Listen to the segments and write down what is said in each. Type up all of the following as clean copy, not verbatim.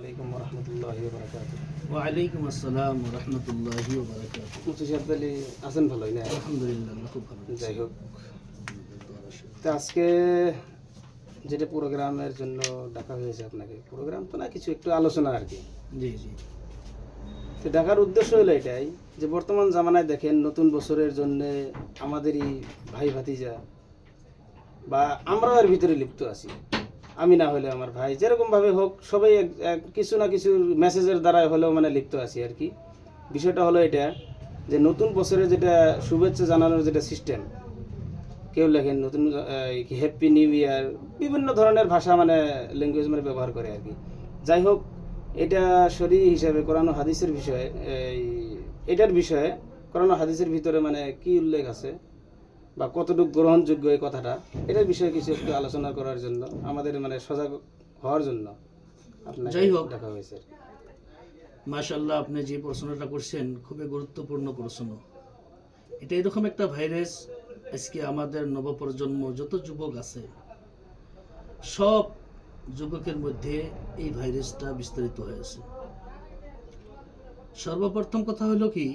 আলাইকুম রহমতুল্লাহি ওয়া বারাকাতুহু। ওয়ালাইকুম আসসালাম রহমতুল্লাহি মুফতি সাহেব তাহলে আছেন ভালোই না? আলহামদুলিল্লাহ, খুব ভালো। যাই হোক, তো আজকে যেটা প্রোগ্রামের জন্য ডাকা হয়েছে আপনাকে, প্রোগ্রাম তো না, কিছু একটু আলোচনা আর কি। জি জি তো ডাকার উদ্দেশ্য হলো এটাই যে বর্তমান জামানায় দেখেন নতুন বছরের জন্য আমাদেরই ভাই ভাতিজা বা আমরাও এর ভিতরে লিপ্ত আছি। আমি না হলে আমার ভাই, যেরকমভাবে হোক সবাই কিছু না কিছু মেসেজের দ্বারা হলেও মানে লিপ্ত আছি আর কি। বিষয়টা হলো এটা যে নতুন বছরে যেটা শুভেচ্ছা জানানোর যেটা সিস্টেম, কেউ লেখেন নতুন হ্যাপি নিউ ইয়ার, বিভিন্ন ধরনের ভাষা মানে ল্যাঙ্গুয়েজ মানে ব্যবহার করে আর কি। যাই হোক, এটা শরী হিসাবে কোরআন ও হাদিসের বিষয়ে এটার বিষয়ে কোরআন ও হাদিসের ভিতরে মানে কি উল্লেখ আছে বা কতটুকু গ্রহণযোগ্য এই কথাটা, এটার বিষয়ে কিছু একটু আলোচনা করার জন্য আমাদের মানে সজাগ হওয়ার জন্য আপনাকে যাই হোক, ডাকা হয়েছে আর কি। মাশাআল্লাহ, আপনি যে প্রশ্নটা করছেন খুবই গুরুত্বপূর্ণ প্রশ্ন। এটা এরকম একটা ভাইরাস, আজকে আমাদের নবপ্রজন্ম যত যুবক আছে সব যুবকের মধ্যে এই ভাইরাসটা বিস্তারিত হয়েছে। সর্বপ্রথম কথা হলো কি,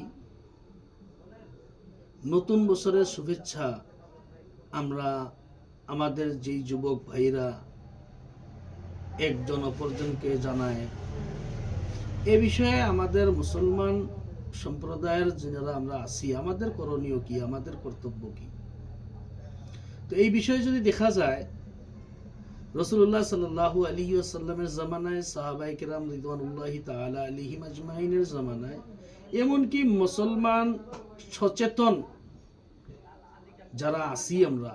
নতুন বছরের শুভেচ্ছা আমরা আমাদের যেই যুবক ভাইরা একজন অপরজনকে জানায়, এ বিষয়ে আমাদের মুসলমান সম্প্রদায়ের যারা আমরা আছি, আমাদের করণীয় কি, আমাদের কর্তব্য কি? তো এই বিষয়ে যদি দেখা যায়, রাসূলুল্লাহ সাল্লাল্লাহু আলাইহি ওয়াসাল্লামের জামানায়, সাহাবায়ে কেরাম রিদওয়ানুল্লাহি তাআলা আলাইহিম আজমাইনের জামানায়, এমনকি মুসলমান সচেতন যারা আছি আমরা,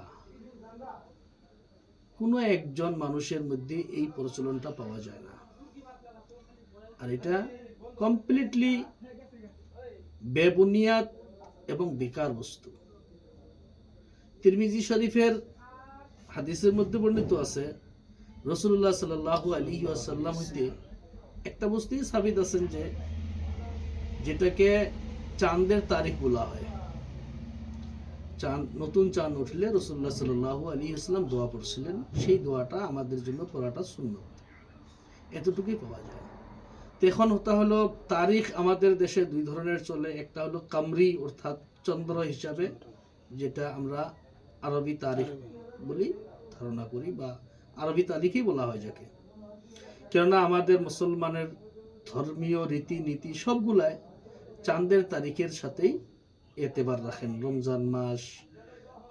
কোনো একজন মানুষের মধ্যে এই প্রচলনটা পাওয়া যায় না। আর এটা কমপ্লিটলি বেবুনিয়াদ এবং বেকার বস্তু। তিরমিজি শরীফের হাদিসের মধ্যে বর্ণিত আছে, রাসূলুল্লাহ সাল্লাল্লাহু আলাইহি ওয়াসাল্লাম হইতে একটা বস্তুই সাবিত আছেন যে যেটাকে চাঁদের তারিখ বলা হয়। চাঁদ, নতুন চাঁদ উঠলে রাসূলুল্লাহ সাল্লাল্লাহু আলাইহি ওয়াসাল্লাম দোয়া পড়ছিলেন, সেই দোয়াটা আমাদের জন্য পড়াটা সুন্নত। এতটুকুই পাওয়া যায়। তো এখন হতে হলো তারিখ আমাদের দেশে দুই ধরনের চলে। একটা হলো কামরি, অর্থাৎ চন্দ্র হিসাবে, যেটা আমরা আরবি তারিখ বলি ধারণা করি, বা আরবি তারিখই বলা হয় যাকে। কেননা আমাদের মুসলমানের ধর্মীয় রীতিনীতি সবগুলাই চাঁদের তারিখের সাথেই এতেবার রাখেন। রমজান মাস,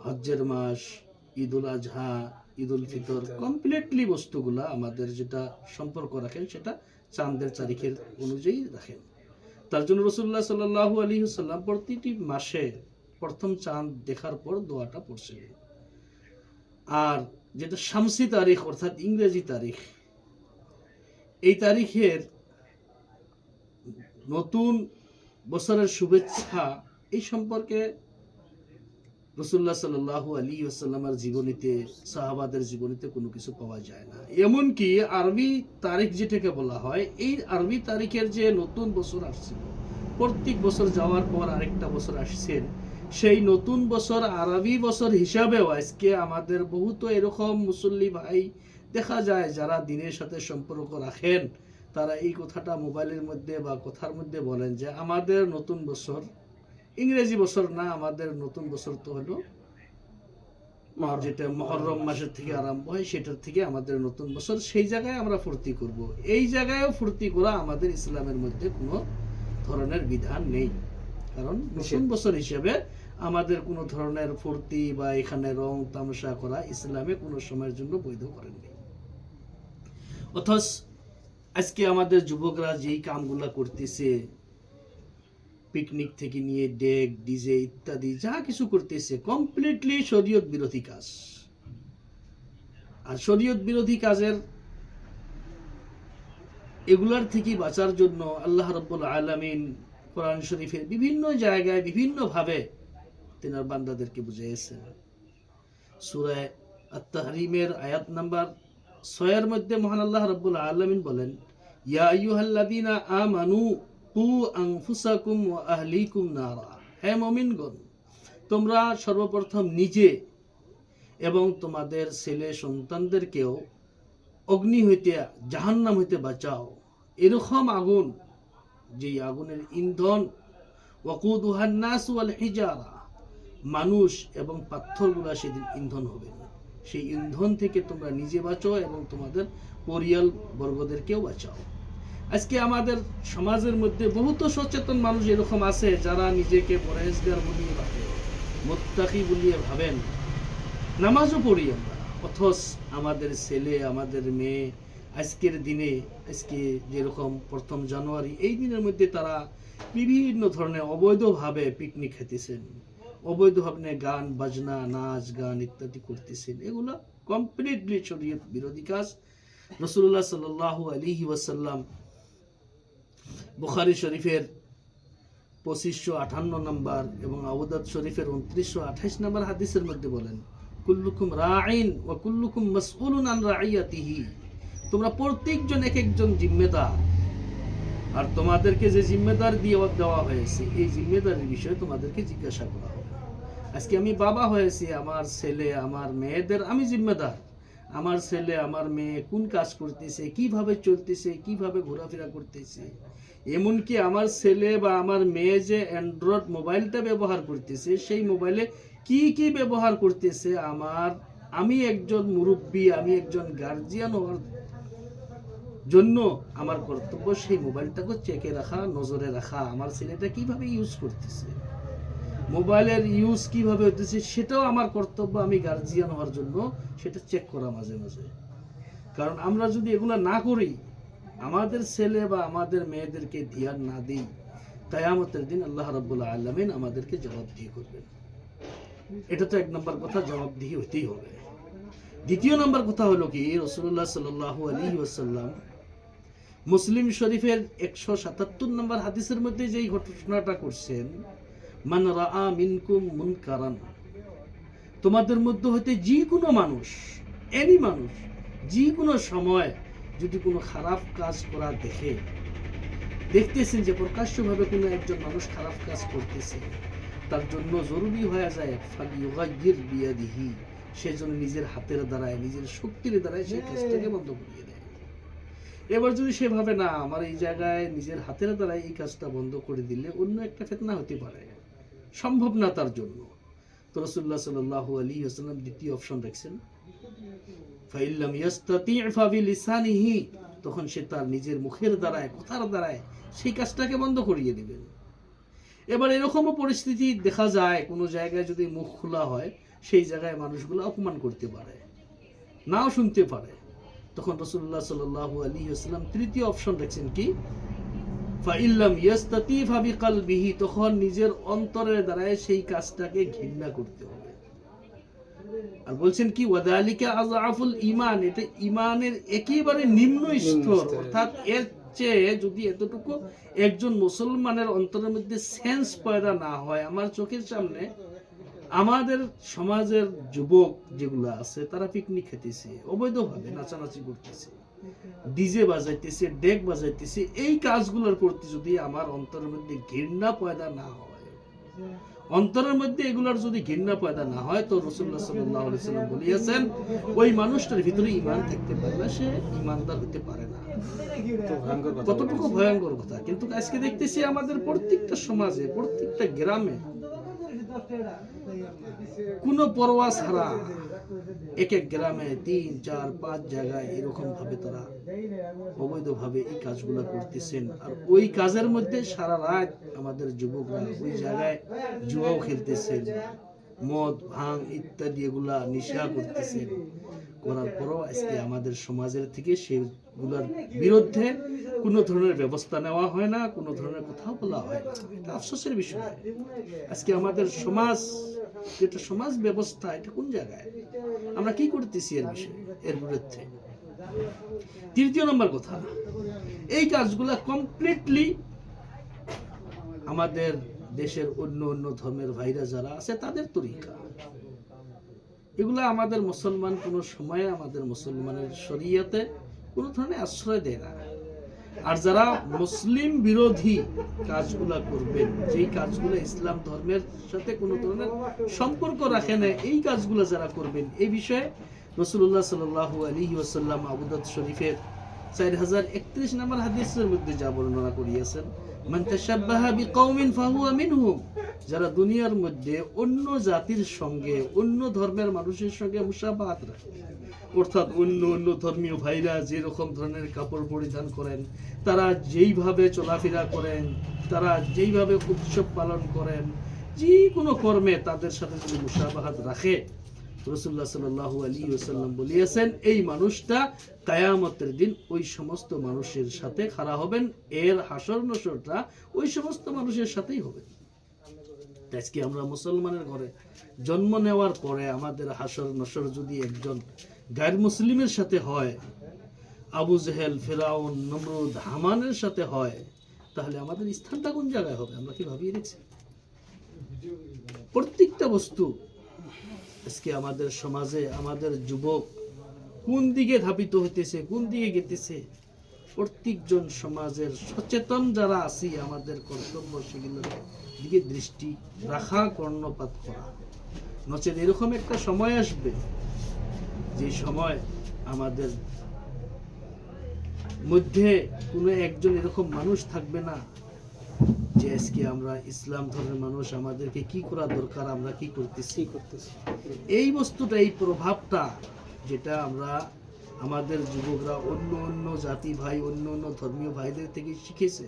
হজ্জের মাস, ঈদুল আজহা, ঈদুল ফিতর, কমপ্লিটলি বস্তুগুলা আমাদের যেটা সম্পর্ক রাখেন সেটা চাঁদের তারিখের অনুযায়ী রাখেন। তার জন্য রাসূলুল্লাহ সাল্লাল্লাহু আলাইহি ওয়াসাল্লাম প্রতিটি মাসে প্রথম চাঁদ দেখার পর দোয়াটা পড়ছিলেন। আর যেটা শামসি তারিখ অর্থাৎ ইংরেজি তারিখ, এই তারিখের নতুন বছরের শুভেচ্ছা এই সম্পর্কে রাসূলুল্লাহ সাল্লাল্লাহু আলাইহি ওয়াসাল্লামের জীবনীতে, সাহাবাদের জীবনীতে কোনো কিছু পাওয়া যায় না। এমনকি আরবি তারিখ যেটাকে বলা হয়, এই আরবি তারিখের যে নতুন বছর আসছিল, প্রত্যেক বছর যাওয়ার পর আরেকটা বছর আসছেন, সেই নতুন বছর আরবি বছর হিসাবেও আজকে আমাদের বহুত এরকম মুসল্লি ভাই দেখা যায় যারা দিনের সাথে সম্পর্ক রাখেন, তারা এই কথাটা মোবাইলের মধ্যে বা কথার মধ্যে বলেন যে আমাদের নতুন বছর ইংরেজি বছর না, আমাদের নতুন বছর তো হলো যেটা মুহররম মাসের থেকে আরম্ভ হয়, সেটার থেকে আমাদের নতুন বছর, সেই জায়গায় আমরা ফুর্তি করব। এই জায়গায়ও ফুর্তি করা আমাদের ইসলামের মধ্যে কোনো ধরনের বিধান নেই। কারণ নতুন বছর হিসেবে আমাদের কোনো ধরনের ফুর্তি বা এখানে রং তামাশা করা ইসলামে কোনো সময়ের জন্য বৈধ করেননি। অথচ আজকে আমাদের যুবকরা যেই কামগুলা করতেছে, পিকনিক থেকে নিয়ে ডেক, ডিজে ইত্যাদি যা কিছু করতেছে, কমপ্লিটলি শরীয়ত বিরোধী কাজ। আর শরীয়ত বিরোধী কাজের এগুলার থেকে বাঁচার জন্য আল্লাহ রাব্বুল আলামিন কোরআন শরীফের বিভিন্ন জায়গায় বিভিন্ন ভাবে তিনার বান্দাদেরকে বুঝিয়েছেন। সূরা আত-তাহরিমের আয়াত নাম্বার 6 এর মধ্যে মহান আল্লাহ রাব্বুল আলামিন বলেন, ইয়া আইয়ুহাল্লাযীনা আমানু কু আনফুসাকুম ওয়া আহলিকুম নারা। হে মুমিনগণ, তোমরা সর্বপ্রথম নিজে এবং তোমাদের ছেলে সন্তানদেরকেও অগ্নি হইতে, জাহান্নাম হইতে বাঁচাও। এরকম আগুন, যেই আগুনের ইন্ধন ওয়াকুদুহান নাস ওয়াল হিজারা, মানুষ এবং পাথরগুলা সেদিন ইন্ধন হবে। সেই ইন্ধন থেকে তোমরা নিজে বাঁচো এবং তোমাদের পরিয়াল বর্গদেরকেও বাঁচাও। আজকে আমাদের সমাজের মধ্যে বহুত সচেতন মানুষ এরকম আছে যারা নিজেকে পরহেজগার বলিয়ে ভাবে, মুত্তাকি বলিয়ে ভাবেন, নামাজও পড়ি আমরা, অথচ আমাদের ছেলে আমাদের মেয়ে আজকের দিনে, আজকে যেরকম 1 জানুয়ারি, এই দিনের মধ্যে তারা বিভিন্ন ধরনের অবৈধভাবে পিকনিক খেতেছেন, অবৈধভাবে গান বাজনা, নাচ গান ইত্যাদি করতেছেন। এগুলো কমপ্লিটলি শরীয়ত বিরোধী কাজ। রাসূলুল্লাহ সাল্লাল্লাহু আলাইহি ওয়াসাল্লাম বুখারী শরীফের 2558 নম্বর এবং আবু দাউদ শরীফের 2928 নম্বর হাদিসের মধ্যে বলেন, কুল্লুকুম রাঈন ওয়া কুল্লুকুম মাসউলুন আন রাইয়াতিহি, তোমরা প্রত্যেকজন এক একজন জিম্মেদার, আর তোমাদেরকে যে জিম্মেদার দেওয়া হয়েছে এই জিম্মেদারির বিষয়ে তোমাদেরকে জিজ্ঞাসা করা হবে। আজকে আমি বাবা হয়েছি, আমার ছেলে আমার মেয়েদের আমি জিম্মেদার। আমার ছেলে আমার মেয়ে কোন কাজ করতেছে, কিভাবে চলতেছে, কিভাবে ঘোরাফেরা করতেছে, এমনকি আমার ছেলে বা আমার মেয়ে যে অ্যান্ড্রয়েড মোবাইলটা ব্যবহার করতেছে সেই মোবাইলে কি কি ব্যবহার করতেছে, আমি একজন মুরব্বী, আমি একজন গার্জিয়ান হওয়ার জন্য আমার কর্তব্য সেই মোবাইলটাকে চেকে রাখা, নজরে রাখা, আমার ছেলেটা কিভাবে ইউজ করতেছে, মোবাইলের ইউজ কিভাবে হতেছে সেটাও আমার কর্তব্য, আমি গার্জিয়ান হওয়ার জন্য সেটা চেক করা মাঝে মাঝে। কারণ আমরা যদি এগুলা না করি, আমাদের ছেলে বা আমাদের মেয়েদেরকে ধ্যান না দিই, কিয়ামতের দিন আল্লাহ রাব্বুল আলামিন আমাদেরকে জবাবদিহি করবেন। এটা তো 1 নম্বর কথা, জবাবদিহি হতেই হবে। 2 নম্বর কথা হলো কি, রাসূলুল্লাহ সাল্লাল্লাহু আলাইহি ওয়াসাল্লাম মুসলিম শরীফের 177 নম্বর হাদিসের মধ্যে যেই ঘটনাটা করছেন, মান রাআ মিনকুম মুনকারান, তোমাদের মধ্যে হতে যে কোনো মানুষ, এনি মানুষ, যে কোনো সময় যদি কোনো খারাপ কাজ করা দেখতেছেন যে প্রকাশ্যভাবে কোনো একজন মানুষ খারাপ কাজ করতেছে, তার জন্য জরুরি হয়ে যায় ফালিয়ুগাইয়ির বিয়াদিহি, সেজন্য নিজের হাতের দ্বারায়, নিজের শক্তির দ্বারায় সেই কাজটাকে বন্ধ করিয়ে দেয়। এবার যদি সেভাবে না, আমার এই জায়গায় নিজের হাতের দ্বারাই এই কাজটা বন্ধ করে দিলে অন্য একটা ফিতনা হতে পারে, সম্ভব না তার জন্য। তো রাসূলুল্লাহ সাল্লাল্লাহু আলাইহি ওয়াসাল্লাম 2য় অপশন রাখছেন, ফাইল্লাম ইয়াস্তাতি' ফাবিলিসানিহি, তখন সে তার নিজের মুখের দ্বারায়, কথার দ্বারায় সেই কাজটাকে বন্ধ করিয়ে দিবেন। এবার এরকমও পরিস্থিতি দেখা যায়, কোনো জায়গায় যদি মুখ খোলা হয় সেই জায়গায় মানুষগুলো অপমান করতে পারে, নাও শুনতে পারে, তখন রাসূলুল্লাহ সাল্লাল্লাহু আলাইহি ওয়াসাল্লাম 3য় অপশন রাখছেন কি, ফাইল্লাম ইয়াস্তাতি ফাবিকলবিহি, তখন নিজের অন্তরের দ্বারায় সেই কাজটাকে ঘৃণা করতে হবে। আর বলছেন কি, ওয়াদালিকা আযআফুল ঈমান, এটা ঈমানের একেবারে নিম্ন স্তর, অর্থাৎ এর চেয়ে যদি এতটুকু একজন মুসলমানের অন্তরের মধ্যে সেন্স পয়দা না হয়। আমার চোখের সামনে আমাদের সমাজের যুবক যেগুলো আছে তারা পিকনিক খেতেছে, অবৈধভাবে নাচানাচি করতেছে, ডিজে বাজাইতেছে, ডেক বাজাইতেছে, এই কাজগুলোর প্রতি যদি আমার অন্তরের মধ্যে ঘৃণা পয়দা না হয়, অন্তরের মধ্যে এগুলোর যদি ঘৃণা পয়দা না হয়, তো রাসূলুল্লাহ সাল্লাল্লাহু আলাইহি ওয়াসাল্লাম বলেছেন ওই মানুষটার ভিতরে ঈমান থাকতে পারে না, সে ঈমানদার হতে পারে না। কতটুকু ভয়ঙ্কর কথা। কিন্তু আজকে দেখতেছি আমাদের প্রত্যেকটা সমাজে, প্রত্যেকটা গ্রামে কোনো পরোয়া ছাড়া এক এক গ্রামে 3, 4, 5 জায়গায় এরকম ভাবে তারা অবৈধভাবে এই কাজগুলো করতেছেন। আর ওই কাজের মধ্যে সারা রাত আমাদের যুবকরা ওই জায়গায় জুয়াও খেলতেছেন, মদ ভাঙ ইত্যাদি এগুলা নেশা করতেছেন। করার পরও আজকে আমাদের সমাজের থেকে সেগুলোর বিরুদ্ধে কোনো ধরনের ব্যবস্থা নেওয়া হয় না, কোনো ধরনের কথাও বলা হয় না। এটা আফসোসের বিষয়। আজকে আমাদের সমাজ, যেটা সমাজ ব্যবস্থা, এটা কোন জায়গায়, আমরা কি করতেছি এর বিষয়ে, এর বিরুদ্ধে। 3য় নম্বর কথা, এই কাজগুলা কমপ্লিটলি আমাদের দেশের অন্য অন্য ধর্মের ভাইরা যারা আছে তাদের তরিকা। এগুলা আমাদের মুসলমান কোনো সময়ে আমাদের মুসলমানের শরীয়তে কোনো ধরনের আশ্রয় দেয় না। আর যারা মুসলিম বিরোধী কাজগুলা করবেন, যেই কাজগুলো ইসলাম ধর্মের সাথে কোনো ধরনের সম্পর্ক রাখে না, এই কাজগুলো যারা করবেন, এই বিষয়ে রাসূলুল্লাহ সাল্লাল্লাহু আলাইহি ওয়াসাল্লাম আবু দাউদ শরীফের 4031 নম্বর হাদিসের মধ্যে যা বর্ণনা করিয়েছেন, মান তাশাব্বাহা বিকাউমিন ফাহুয়া মিনহুম, যারা দুনিয়ার মধ্যে অন্য জাতির সঙ্গে, অন্য ধর্মের মানুষের সঙ্গে মুশাবাহাত রাখে, অর্থাৎ অন্য অন্য ধর্মীয় ভাইরা যেরকম ধরনের কাপড় পরিধান করেন, তারা যেইভাবে চলাফেরা করেন, তারা যেইভাবে উৎসব পালন করেন, যে কোনো কর্মে তাদের সাথে যদি মুশাবাহাত রাখে, রাসূলুল্লাহ সাল্লাল্লাহু আলাইহি ওয়াসাল্লাম বলিয়েছেন এই মানুষটা কিয়ামতের দিন ওই সমস্ত মানুষের সাথে খাড়া হবেন, এর হাসর নসরটা ওই সমস্ত মানুষের সাথেই হবে। আজকে আমরা মুসলমানের ঘরে জন্ম নেওয়ার পরে আমাদের হাসর নসর যদি একজন গায়র মুসলিমের সাথে হয়, আবু জেহেল, ফিরাউন, নমরুদ, হামানের সাথে হয়, তাহলে আমাদের স্থানটা কোন জায়গায় হবে? আমরা কি ভাবিয়ে দেখছি? প্রত্যেকটা বস্তু আজকে আমাদের সমাজে আমাদের যুবক কোন দিকে ধাবিত হইতেছে, কোন দিকে গেতেছে, প্রত্যেকজন সমাজের সচেতন যারা আছি আমাদের কর্তব্য সেগুলোর দিকে দৃষ্টি রাখা, কর্ণপাত করা। নচেত এরকম একটা সময় আসবে যে সময় আমাদের মধ্যে কোনো একজন এরকম মানুষ থাকবে না যে আজকে আমরা ইসলাম ধর্মের মানুষ, আমাদেরকে কি করা দরকার, আমরা কি করতেছি। এই বস্তুটা, এই প্রভাবটা যেটা আমরা আমাদের যুবকরা অন্য অন্য জাতি ভাই, অন্য অন্য ধর্মীয় ভাইদের থেকে শিখেছে,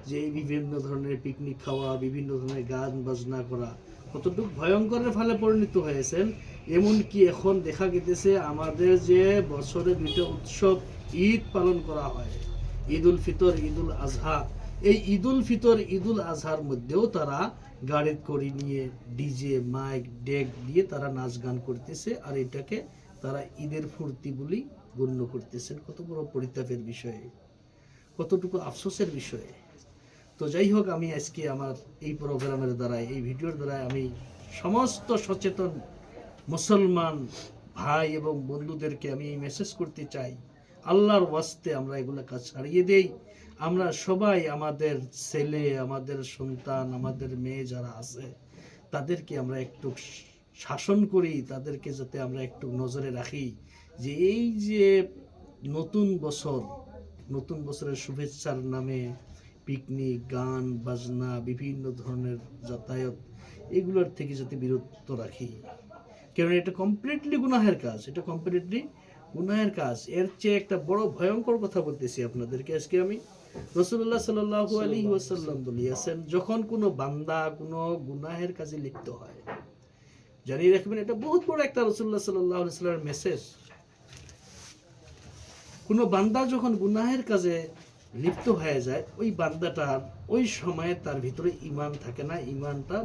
যে বিভিন্ন ধরনের পিকনিক খাওয়া, বিভিন্ন ধরনের গান বাজনা করা কতটুকু ভয়ঙ্করের ফলে পরিণত হয়েছেন। এমনকি এখন দেখা গেছে আমাদের যে বছরে দুইটা উৎসব ঈদ পালন করা হয়, ঈদ উল ফিতর, ঈদ উল আজহা, এই ঈদ উল ফিতর, ঈদ উল আজহার মধ্যেও তারা গাড়ি করে নিয়ে ডিজে মাইক ডেক দিয়ে তারা নাচ গান করতেছে, আর এটাকে তারা ঈদের ফুর্তি বলি গণ্য করতেছেন। কত বড় পরিতাপের বিষয়, কতটুকু আফসোসের বিষয়। তো যাই হোক, আমি আজকে আমার এই প্রোগ্রামের দ্বারাই, এই ভিডিওর দ্বারাই আমি সমস্ত সচেতন মুসলমান ভাই এবং বন্ধুদেরকে আমি এই মেসেজ করতে চাই, আল্লাহর ওয়াস্তে আমরা এগুলো কাজ ছাড়িয়ে দেই। আমরা সবাই আমাদের ছেলে, আমাদের সন্তান, আমাদের মেয়ে যারা আছে তাদেরকে আমরা একটু শাসন করি, তাদেরকে যাতে আমরা একটু নজরে রাখি যে এই যে নতুন বছর, নতুন বছরের শুভেচ্ছার নামে পিকনিক, গান বাজনা, বিভিন্ন ধরনের যাতায়াত, এগুলোর থেকে যাতে বিরত রাখি। কারণ এটা কমপ্লিটলি গুনাহের কাজ, এটা কমপ্লিটলি গুনাহের কাজ। এর চেয়ে একটা বড় ভয়ঙ্কর কথা বলতেছি আপনাদেরকে আজকে আমি। রাসূলুল্লাহ সাল্লাল্লাহু আলাইহি ওয়াসাল্লাম বলেছেন, যখন কোনো বান্দা কোনো গুনাহের কাজে লিপ্ত হয়, জানিয়ে রাখবেন এটা বহুত বড় একটা রাসূলুল্লাহ সাল্লাল্লাহু আলাইহি ওয়াসাল্লামের মেসেজ। কোনো বান্দা যখন গুনাহের কাজে লিপ্ত হয়ে যায়, ওই বান্দাটার ওই সময়ে তার ভিতরে ঈমান থাকে না, ঈমানটা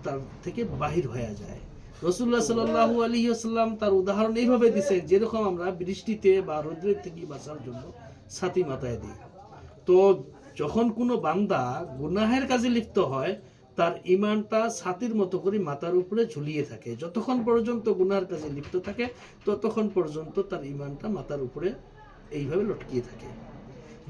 তার থেকে বাহির হয়ে যায়। রাসূলুল্লাহ সাল্লাল্লাহু আলাইহি ওয়াসাল্লাম তার উদাহরণ এইভাবে দিয়েছেন, যেরকম আমরা বৃষ্টিতে বা রোদের থেকে বাঁচার জন্য ছাতি মাথায় দিই। তো যখন কোনো বান্দা গুনাহের কাজে লিপ্ত হয়, তার ঈমানটা ছাতির মতো করে মাথার উপরে ঝুলিয়ে থাকে। যতক্ষণ পর্যন্ত গুনাহের কাজে লিপ্ত থাকে ততক্ষণ পর্যন্ত তার ঈমানটা মাথার উপরে এইভাবে লটকিয়ে থাকে।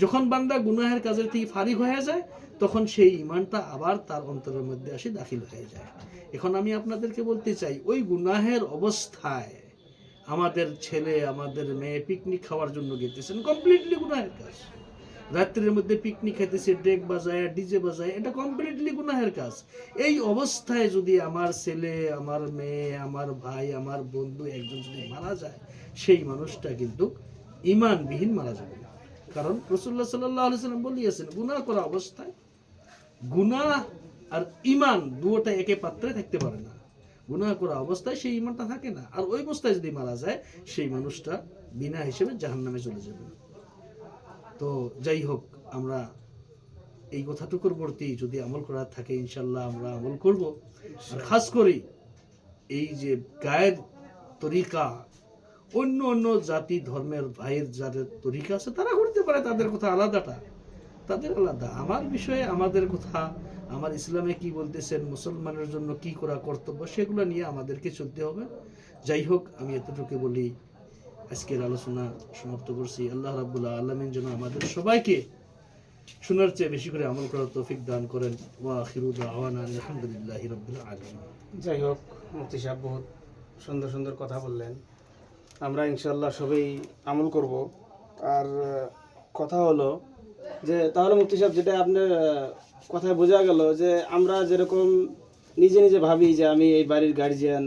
যখন বান্দা গুনাহের কাজের থেকে ফারিগ হয়ে যায়, তখন সেই ঈমানটা আবার তার অন্তরের মধ্যে আসে দাখিল হয়ে যায়। এখন আমি আপনাদেরকে বলতে চাই, ওই গুনাহের অবস্থায় আমাদের ছেলে, আমাদের মেয়ে পিকনিক খাওয়ার জন্য গেতেছেন, কমপ্লিটলি গুনাহের কাজ। রাত্রির মধ্যে পিকনিক খেতেছে, ডেক বাজায়, ডিজে বাজায়, এটা কমপ্লিটলি গুনাহের কাজ। এই অবস্থায় যদি আমার ছেলে, আমার মেয়ে, আমার ভাই, আমার বন্ধু একজন যদি মারা যায়, সেই মানুষটা কিন্তু ঈমানবিহীন মারা যাবে। কারণ রাসূলুল্লাহ সাল্লাল্লাহু আলাইহি ওয়াসাল্লাম বলেছেন, গুনাহ করা অবস্থায় গুনাহ আর ঈমান দুটোটা একে পাত্রে থাকতে পারে না। গুনাহ করা অবস্থায় সেই ঈমানটা থাকে না, আর ওই অবস্থায় যদি মারা যায় সেই মানুষটা বিনা হিসেবে জাহান্নামে চলে যাবে। তো যাই হোক, আমরা এই কথাটুকুর প্রতি যদি আমল করার থাকে ইনশাল্লাহ আমরা আমল করব। আর খাস করে এই যে গায়ের তরিকা, অন্য অন্য জাতি ধর্মের ভাইয়ের যাদের তরিকা আছে তারা করতে পারে, তাদের কথা আলাদাটা, তাদের আলাদা। আমার বিষয়ে আমাদের কথা, আমার ইসলামে কি বলতেছেন, মুসলমানের জন্য কি করা কর্তব্য, সেগুলো নিয়ে আমাদেরকে চলতে হবে। যাই হোক, আমি এতটুকু বলি আজকের আলোচনা সমাপ্ত করছি। আল্লাহ রাব্বুল আলামিন যেন আমাদের সবাইকে শোনার চেয়ে বেশি করে আমল করার তৌফিক দান করেন। ওয়া আখিরু দাওয়ানা আলহামদুলিল্লাহি রাব্বিল আলামিন। যাই হোক, মুফতি সাহেব বহুত সুন্দর সুন্দর কথা বললেন, আমরা ইনশাল্লাহ সবাই আমল করব। আর কথা হলো যে তাহলে মুফতি সাহেব, যেটা আপনার কথায় বোঝা গেল যে আমরা যেরকম নিজে নিজে ভাবি যে আমি এই বাড়ির গার্জিয়ান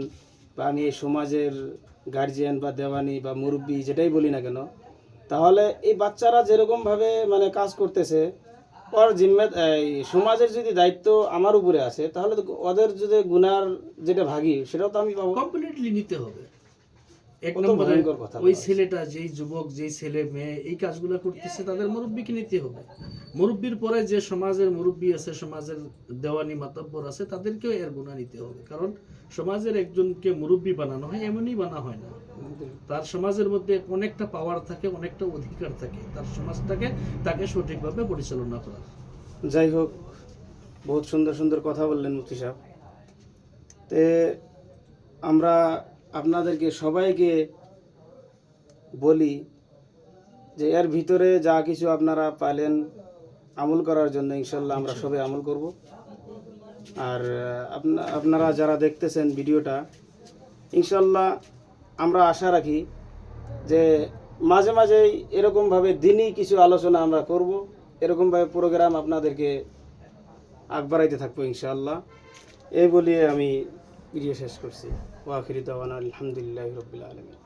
বা আমি এই সমাজের গার্জিয়ান বা দেওয়ানি বা মুরব্বি যেটাই বলি না কেন, তাহলে এই বাচ্চারা যেরকমভাবে মানে কাজ করতেছে, ওর জিম্মে এই সমাজের যদি দায়িত্ব আমার উপরে আছে, তাহলে তো ওদের যদি গুনার যেটা ভাগি সেটাও তো আমি পাবো। কমপ্লিটলি নিতে হবে। এক কত নম্বরে ভয়ঙ্কর কথা ওই বলা। ছেলেটা, যেই যুবক, যেই ছেলে মেয়ে এই কাজগুলো করতেছে, তাদের মুরব্বীকে নিতে হবে। মুরব্বীর পরে যে সমাজের মুরব্বী আছে, সমাজের দেওয়ানি মাতব্বর আছে, তাদেরকেও এর গুণা নিতে হবে। কারণ সমাজের একজনকে মুরব্বী বানানো হয়, এমনই বানা হয় না। তার সমাজের মধ্যে অনেকটা পাওয়ার থাকে, অনেকটা অধিকার থাকে তার সমাজটাকে, তাকে সঠিকভাবে পরিচালনা করার। যাই হোক, বহুত সুন্দর সুন্দর কথা বললেন মুফতি সাহেব। তে আমরা আপনাদেরকে সবাইকে বলি যে এর ভিতরে যা কিছু আপনারা পাইলেন আমল করার জন্য, ইনশাল্লাহ আমরা সবাই আমল করব। আর আপনারা যারা দেখতেছেন ভিডিওটা, ইনশাল্লাহ আমরা আশা রাখি যে মাঝে মাঝেই এরকমভাবে দিনই কিছু আলোচনা আমরা করব, এরকমভাবে প্রোগ্রাম আপনাদেরকে আগবাড়াইতে থাকবো ইনশাআল্লাহ। এই বলিয়ে আমি ভিডিও শেষ করছি। ওয়া আখিরু দাওয়ানা আলহামদুলিল্লাহি রাব্বিল আলামিন।